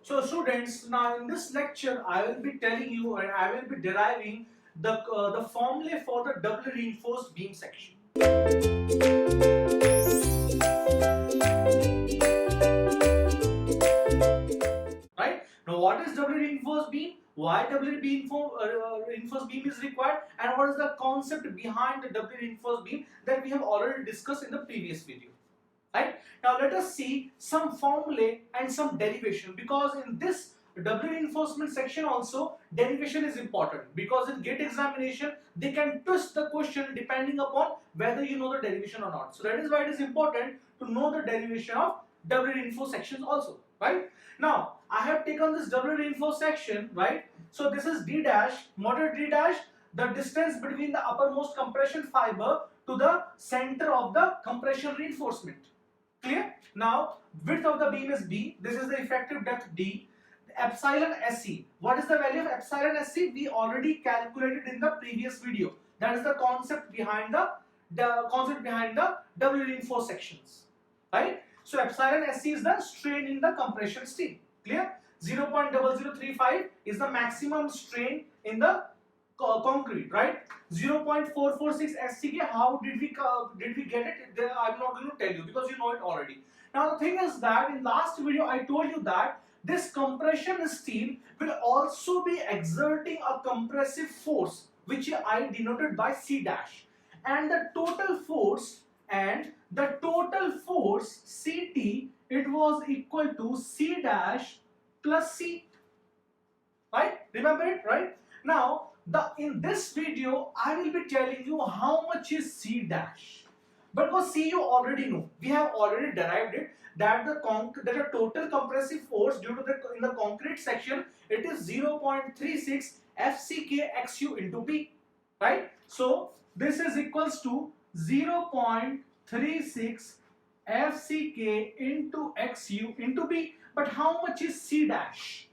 So students, now in this lecture I will be telling you and I will be deriving the formula for the doubly reinforced beam section. Right? Now what is doubly reinforced beam? Why doubly reinforced beam is required, and what is the concept behind the doubly reinforced beam that we have already discussed in the previous video. Right? Now let us see some formulae and some derivation, because in this doubly reinforcement section also derivation is important, because in GATE examination they can twist the question depending upon whether you know the derivation or not. So that is why it is important to know the derivation of doubly reinforced sections also. Right? Now I have taken this doubly reinforced section, right? So this is D dash, moderate D dash, the distance between the uppermost compression fiber to the center of the compression reinforcement. Clear? Now width of the beam is D. This is the effective depth D. Epsilon SC. What is the value of epsilon SC? We already calculated in the previous video. That is the concept behind the doubly reinforced sections. Right? So epsilon SC is the strain in the compression steel. Clear? 0.0035 is the maximum strain in the concrete, right? 0.446 SCK. How did we get it? I'm not going to tell you because you know it already. Now the thing is that in last video I told you that this compression steel will also be exerting a compressive force, which I denoted by C dash, and the total force CT, it was equal to C dash plus C. Right? Remember it, right? Now in this video I will be telling you how much is C dash, because C you already know, we have already derived it, that the total compressive force due to in the concrete section, it is 0.36 FCK XU into B, right? So this is equals to 0.36 FCK into XU into B. But how much is C dash?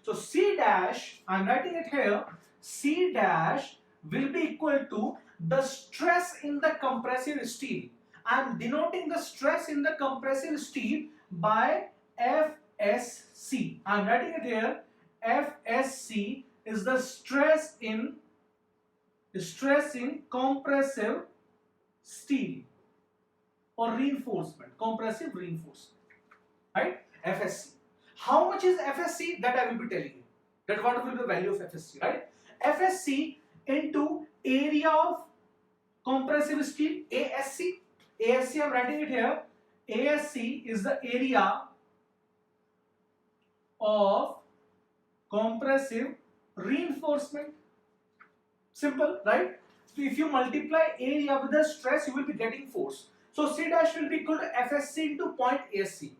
So C dash, I am writing it here, C dash will be equal to the stress in the compressive steel. I am denoting the stress in the compressive steel by FSC. I am writing it here, FSC is the stress in compressive steel or reinforcement, compressive reinforcement, right? FSC. How much is FSC? That I will be telling you. That what will be the value of FSC, right? FSC into area of compressive steel, ASC. ASC, I am writing it here. ASC is the area of compressive reinforcement. Simple, right? So if you multiply area with the stress, you will be getting force. So C dash will be equal to FSC into point ASC.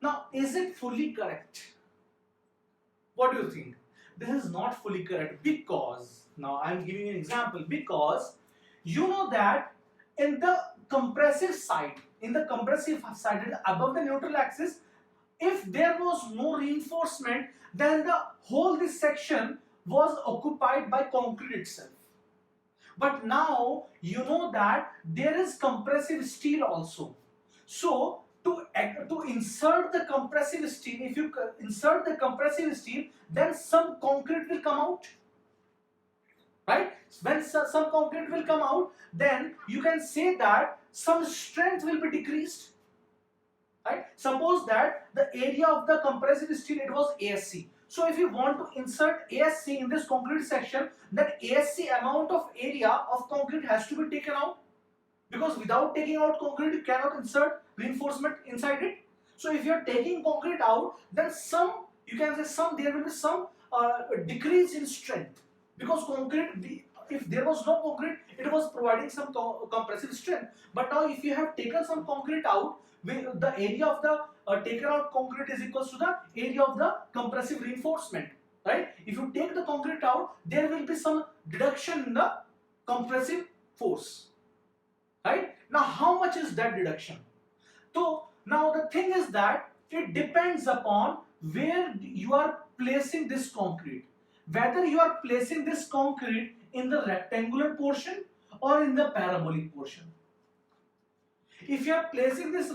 Now, is it fully correct? What do you think? This is not fully correct, because, now I am giving you an example, because you know that in the compressive side, above the neutral axis, if there was no reinforcement, then the whole this section was occupied by concrete itself. But now you know that there is compressive steel also. So to insert the compressive steel, if you insert the compressive steel, then some concrete will come out, right? When some concrete will come out, then you can say that some strength will be decreased, right? Suppose that the area of the compressive steel, it was ASC. So if you want to insert ASC in this concrete section, then ASC amount of area of concrete has to be taken out, because without taking out concrete you cannot insert reinforcement inside it. So if you are taking concrete out, then there will be some decrease in strength, because concrete, if there was no concrete, it was providing some compressive strength. But now if you have taken some concrete out, the area of the taken out concrete is equal to the area of the compressive reinforcement, right? If you take the concrete out, there will be some deduction in the compressive force, right? Now how much is that deduction? So now the thing is that it depends upon where you are placing this concrete, whether you are placing this concrete in the rectangular portion or in the parabolic portion. If you are placing this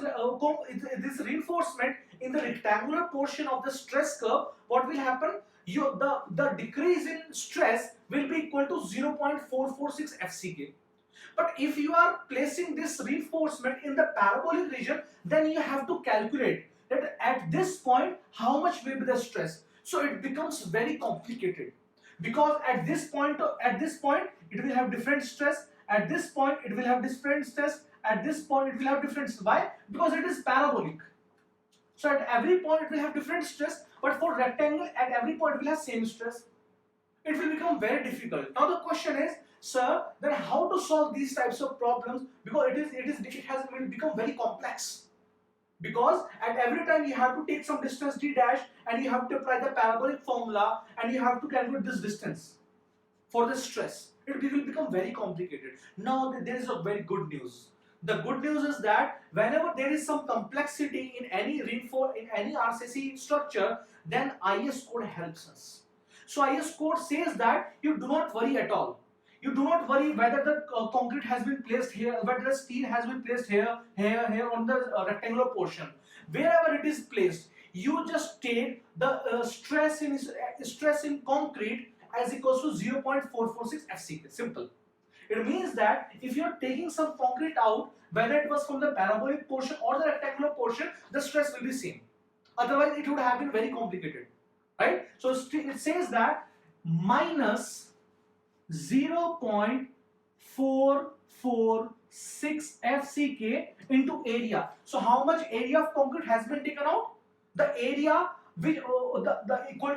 reinforcement in the rectangular portion of the stress curve, what will happen? The decrease in stress will be equal to 0.446 FCK. But if you are placing this reinforcement in the parabolic region, then you have to calculate that at this point how much will be the stress. So it becomes very complicated, because at this point it will have different stress, at this point it will have different stress, at this point it will have different stress. Why? Because it is parabolic. So at every point it will have different stress, but for rectangle at every point it will have same stress. It will become very difficult. Now the question is, sir, then how to solve these types of problems? Because it has become very complex. Because at every time you have to take some distance d dash and you have to apply the parabolic formula and you have to calculate this distance for the stress. It will become very complicated. Now there is a very good news. The good news is that whenever there is some complexity in any RCC structure, then IS code helps us. So IS code says that you do not worry at all. You do not worry whether the concrete has been placed here, whether the steel has been placed here on the rectangular portion. Wherever it is placed, you just take the stress in concrete as equals to 0.446 FCK. Simple. It means that if you are taking some concrete out, whether it was from the parabolic portion or the rectangular portion, the stress will be same. Otherwise, it would have been very complicated, right? So it says that minus 0.446 FCK into area. So how much area of concrete has been taken out? The area which it will be equal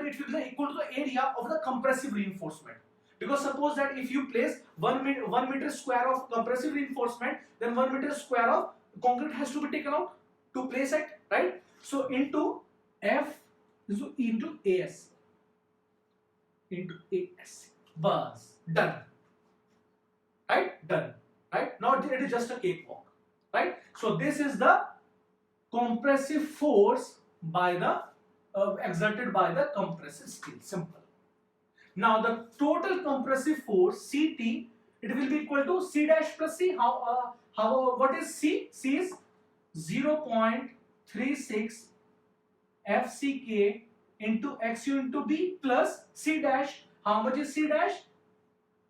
to the area of the compressive reinforcement. Because suppose that if you place 1 meter square of compressive reinforcement, then 1 meter square of concrete has to be taken out to place it, right? So into F is into AS. Into AS. Buzz. Done. Right? Done. Right? Now it is just a cakewalk. Right? So this is the compressive force by the exerted by the compressive steel. Simple. Now the total compressive force CT, it will be equal to C dash plus C. What is C? C is 0.36 FCK into XU into B plus C dash. How much is C dash?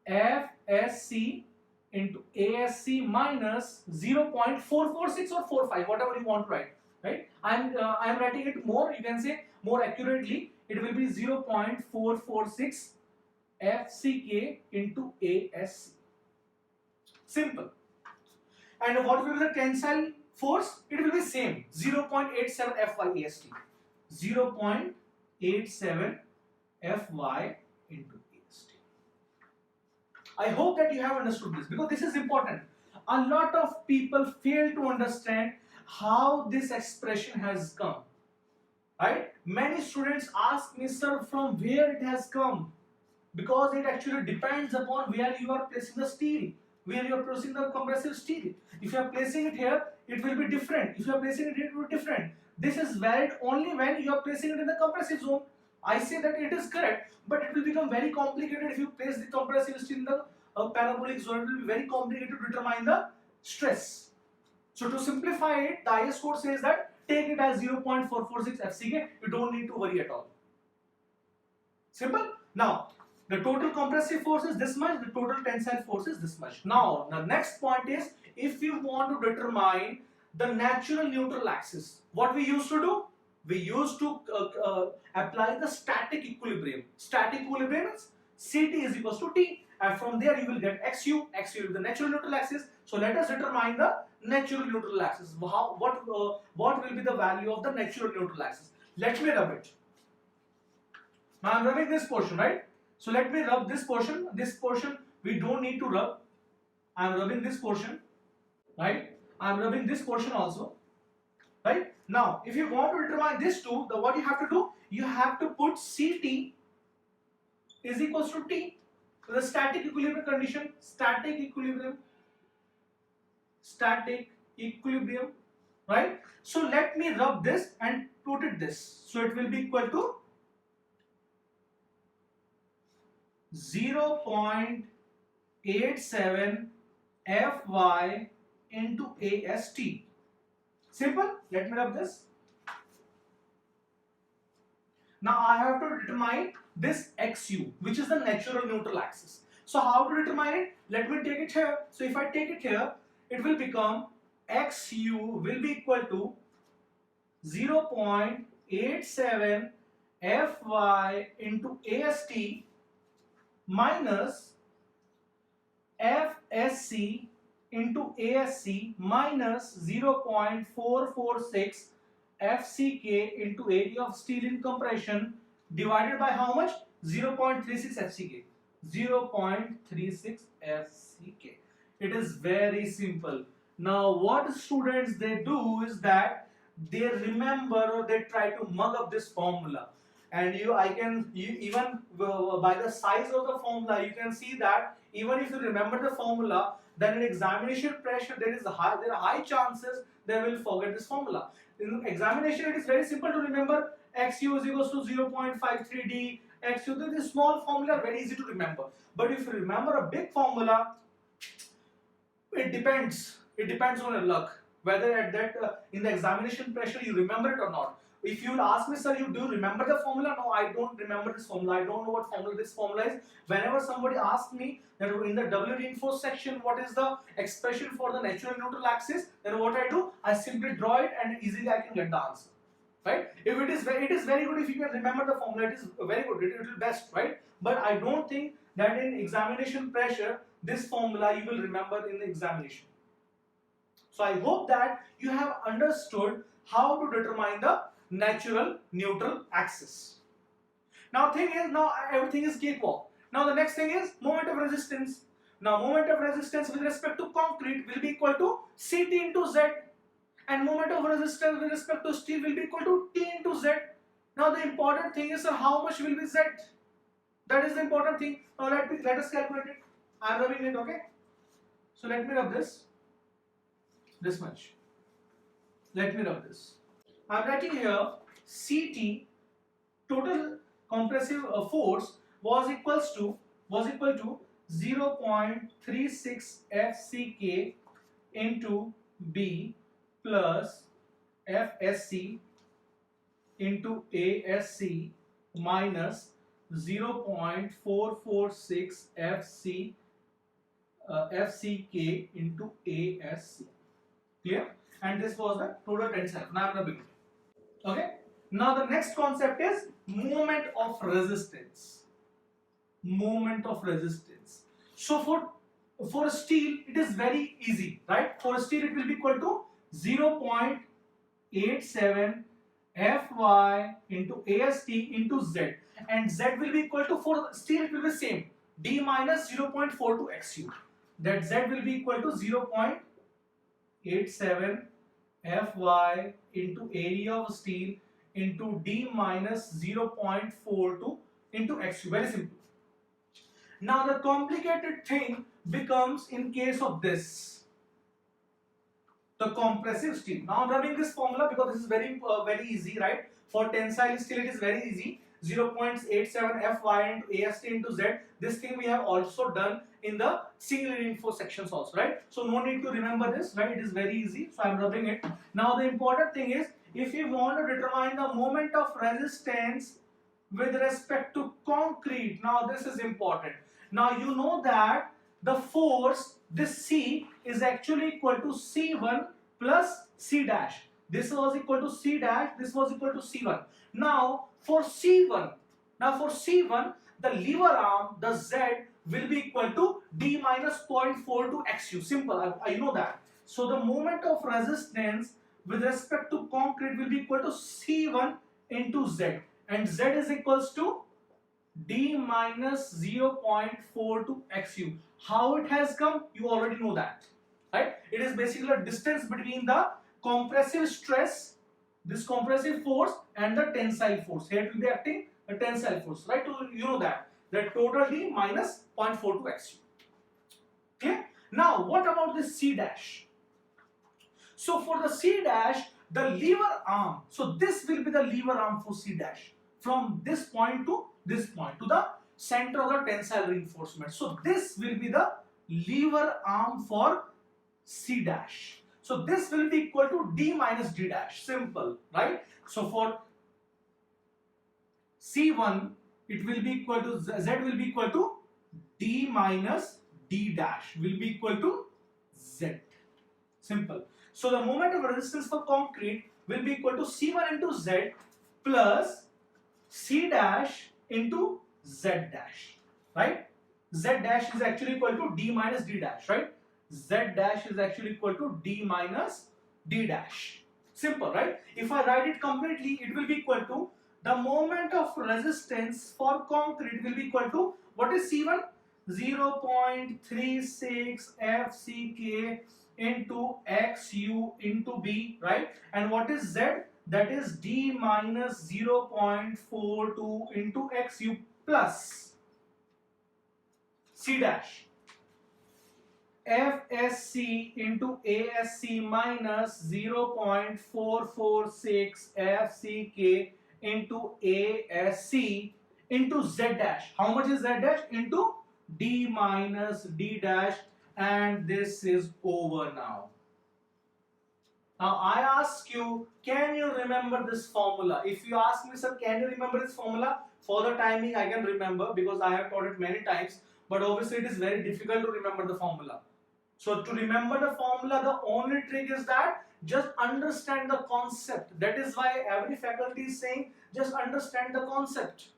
FSC into ASC minus 0.446 or 45, whatever you want to write. Right? I'm writing it more. You can say more accurately. It will be 0.446 FCK into ASC. Simple. And what will be the tensile force? It will be same. 0.87 FYAST. 0.87 FY into AST. I hope that you have understood this, because this is important. A lot of people fail to understand how this expression has come. Right? Many students ask me, sir, from where it has come? Because it actually depends upon where you are placing the steel, where you are placing the compressive steel. If you are placing it here, it will be different. If you are placing it here, it will be different. This is valid only when you are placing it in the compressive zone. I say that it is correct, but it will become very complicated if you place the compressive steel in the parabolic zone. It will be very complicated to determine the stress. So to simplify it, the IS code says that take it as 0.446 FCK. You don't need to worry at all. Simple. Now, the total compressive force is this much, the total tensile force is this much. Now, the next point is, if you want to determine the natural neutral axis, what we used to do? We used to apply the static equilibrium. Static equilibrium is Ct is equals to T, and from there you will get XU. XU is the natural neutral axis. So let us determine the natural neutral axis. What will be the value of the natural neutral axis? Let me rub it. Now I am rubbing this portion, right? So let me rub this portion. This portion we don't need to rub. I am rubbing this portion, right? I am rubbing this portion also, right? Now, if you want to determine this too, what you have to do? You have to put Ct is equals to T. So the static equilibrium condition, static equilibrium, right? So let me rub this and put it this. So it will be equal to 0.87 Fy into AST. Simple. Let me rub this. Now I have to determine this XU, which is the natural neutral axis. So how to determine it? Let me take it here. So if I take it here, it will become XU will be equal to 0.87 Fy into AST minus FSC into ASC minus 0.446 FCK into area of steel in compression divided by how much? 0.36 FCK. 0.36 FCK. It is very simple. Now what students they do is that they remember or they try to mug up this formula, and even by the size of the formula you can see that even if you remember the formula, then in examination pressure there are high chances they will forget this formula. In examination it is very simple to remember. XU is equals to 0.53D. XU, this small formula are very easy to remember. But if you remember a big formula, it depends. It depends on your luck whether at that in the examination pressure you remember it or not. If you will ask me, sir, you do remember the formula? No, I don't remember this formula. I don't know what formula this formula is. Whenever somebody asks me that in the doubly reinforced section, what is the expression for the natural neutral axis, then what I do, I simply draw it and easily I can get the answer. Right? If it is very good if you can remember the formula. It is very good. It will best, right? But I don't think that in examination pressure this formula you will remember in the examination. So I hope that you have understood how to determine the natural neutral axis. Now everything is cakewalk. Now the next thing is moment of resistance. Now moment of resistance with respect to concrete will be equal to Ct into Z, and moment of resistance with respect to steel will be equal to T into Z. Now the important thing is how much will be Z. That is the important thing. Now let us calculate it. I am rubbing it, okay? So let me rub this much. Let me rub this. I am writing here Ct, total compressive force, was equal to 0.36 FCK into B plus FSC into ASC minus 0.446 FCK into ASC. Clear? And this was the total tensile. Now I'm going to begin. Okay. Now the next concept is moment of resistance. Moment of resistance. So for steel it is very easy, right? For steel it will be equal to 0.87 Fy into AST into Z, and Z will be equal to, for steel it will be same, D minus 0.42 XU. That Z will be equal to 0.87 Fy into area of steel into D minus 0.42 into XU. Very simple. Now the complicated thing becomes in case of this, the compressive steel. Now I'm rubbing this formula because this is very easy, right? For tensile steel it is very easy. 0.87 Fy into AST into Z. This thing we have also done in the single reinforced sections also, right? So no need to remember this, right? It is very easy. So I'm rubbing it. Now the important thing is, if you want to determine the moment of resistance with respect to concrete, now this is important. Now you know that the force, this C is actually equal to C1 plus C dash. This was equal to C dash, this was equal to C1. Now for C1, the lever arm, the Z, will be equal to D minus 0.42 XU. Simple, I know that. So the moment of resistance with respect to concrete will be equal to C1 into Z, and Z is equals to D minus 0.42 XU. How it has come, you already know that, right? It is basically a distance between the compressive stress, this compressive force, and the tensile force. Here it will be acting a tensile force, right? So you know that total D minus 0.42 XU. Okay. Now what about this C dash? So for the C dash, the lever arm, so this will be the lever arm for C dash, from this point to this point, to the center of the tensile reinforcement. So this will be the lever arm for C dash. So this will be equal to D minus D dash. Simple, right? So for C1, it will be equal to Z will be equal to D minus D dash will be equal to Z. Simple. So the moment of resistance for concrete will be equal to C1 into Z plus C dash into Z dash, right? Z dash is actually equal to D minus D dash, right? Z dash is actually equal to D minus D dash. Simple, right? If I write it completely, it will be equal to the moment of resistance for concrete will be equal to, what is C1? 0.36 FCK into XU into B, right? And what is Z? That is D minus 0.42 into XU plus C dash. FSC into ASC minus 0.446 FCK into ASC into Z dash. How much is Z dash? Into D minus D dash, and this is over now. Now I ask you, can you remember this formula? If you ask me, sir, can you remember this formula? For the timing I can remember because I have taught it many times, but obviously it is very difficult to remember the formula. So to remember the formula, the only trick is that just understand the concept. That is why every faculty is saying just understand the concept,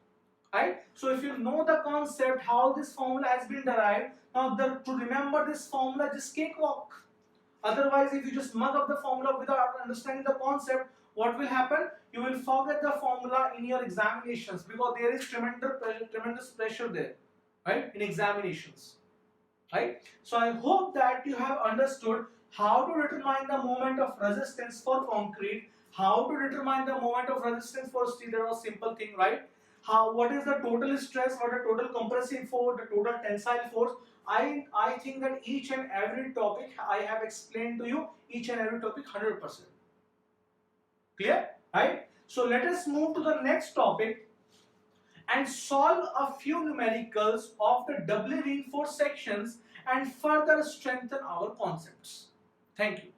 right? So if you know the concept, how this formula has been derived, now to remember this formula, just cakewalk. Otherwise, if you just mug up the formula without understanding the concept, what will happen? You will forget the formula in your examinations because there is tremendous pressure there, right? In examinations. Right? So I hope that you have understood how to determine the moment of resistance for concrete, how to determine the moment of resistance for steel. That was simple thing, right? What is the total stress, what is the total compressive force, the total tensile force. I think that each and every topic I have explained to you, each and every topic 100%. Clear? Right? So let us move to the next topic and solve a few numericals of the doubly reinforced sections and further strengthen our concepts. Thank you.